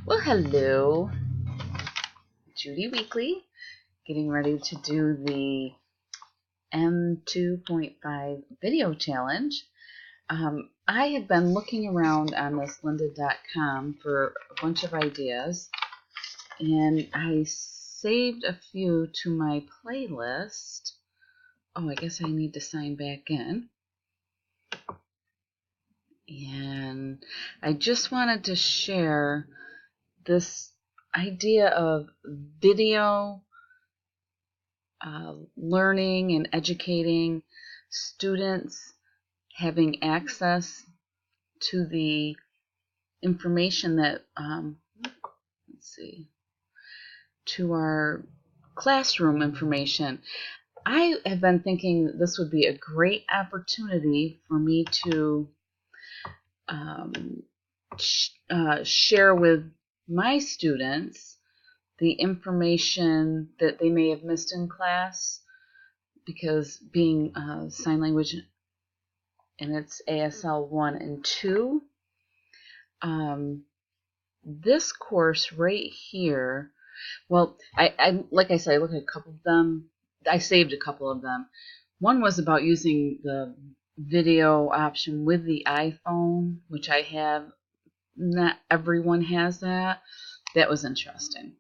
Well, hello, Judy Weekly, getting ready to do the M2.5 video challenge. I have been looking around on this lynda.com for a bunch of ideas, and I saved a few to my playlist. Oh, I guess I need to sign back in. And I just wanted to share this idea of video learning and educating students, having access to the information that, to our classroom information. I have been thinking this would be a great opportunity for me to share with my students the information that they may have missed in class, because being sign language and it's ASL 1 and 2, this course right here, well, I like I said, I looked at a couple of them. I saved a couple of them. One was about using the video option with the iPhone, which I have. Not everyone has that. That was interesting.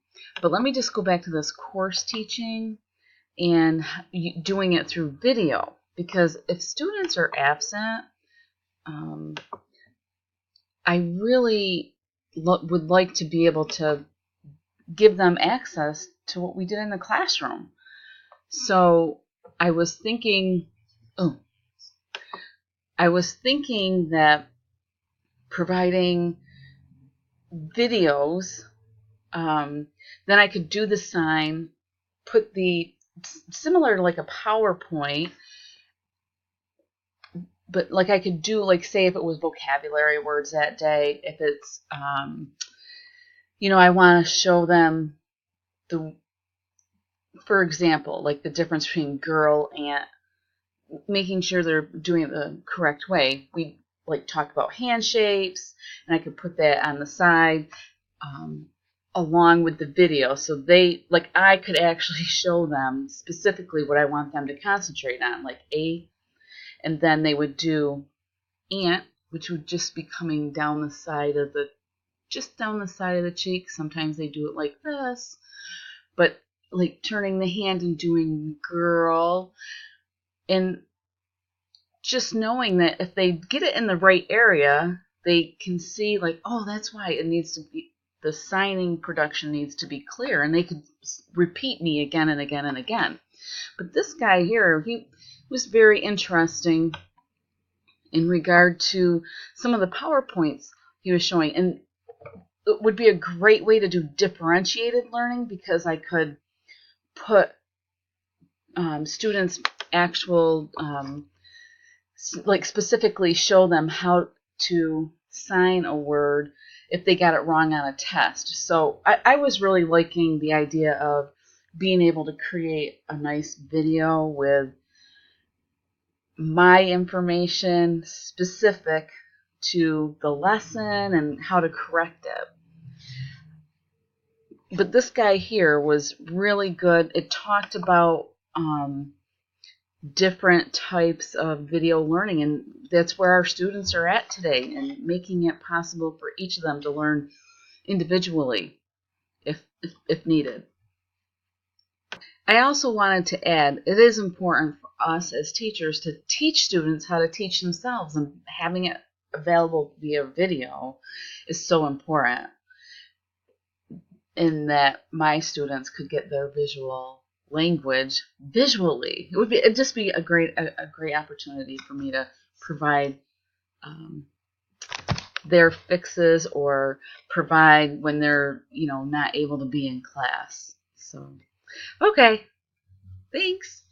But let me just go back to this course teaching and doing it through video, because if students are absent, I really would like to be able to give them access to what we did in the classroom. So I was thinking that providing videos, then I could do the sign, put the similar to like a PowerPoint, but like I could do, like, say if it was vocabulary words that day, if it's I want to show them for example, like the difference between girl and, making sure they're doing it the correct way. We like talk about hand shapes, and I could put that on the side along with the video, so I could actually show them specifically what I want them to concentrate on, like A, and then they would do ant, which would just be coming down the side of the cheek. Sometimes they do it like this, but like turning the hand and doing girl, and just knowing that if they get it in the right area, they can see, like, oh, that's why it needs to be, the signing production needs to be clear, and they could repeat me again and again and again. But this guy here, he was very interesting in regard to some of the PowerPoints he was showing, and it would be a great way to do differentiated learning, because I could put students actual like specifically show them how to sign a word if they got it wrong on a test. So I was really liking the idea of being able to create a nice video with my information specific to the lesson and how to correct it. But this guy here was really good. It talked about different types of video learning, and that's where our students are at today, and making it possible for each of them to learn individually if needed. I also wanted to add, it is important for us as teachers to teach students how to teach themselves, and having it available via video is so important, in that my students could get their visual language visually. It'd just be a great opportunity for me to provide their fixes, or provide when they're not able to be in class. So okay, thanks.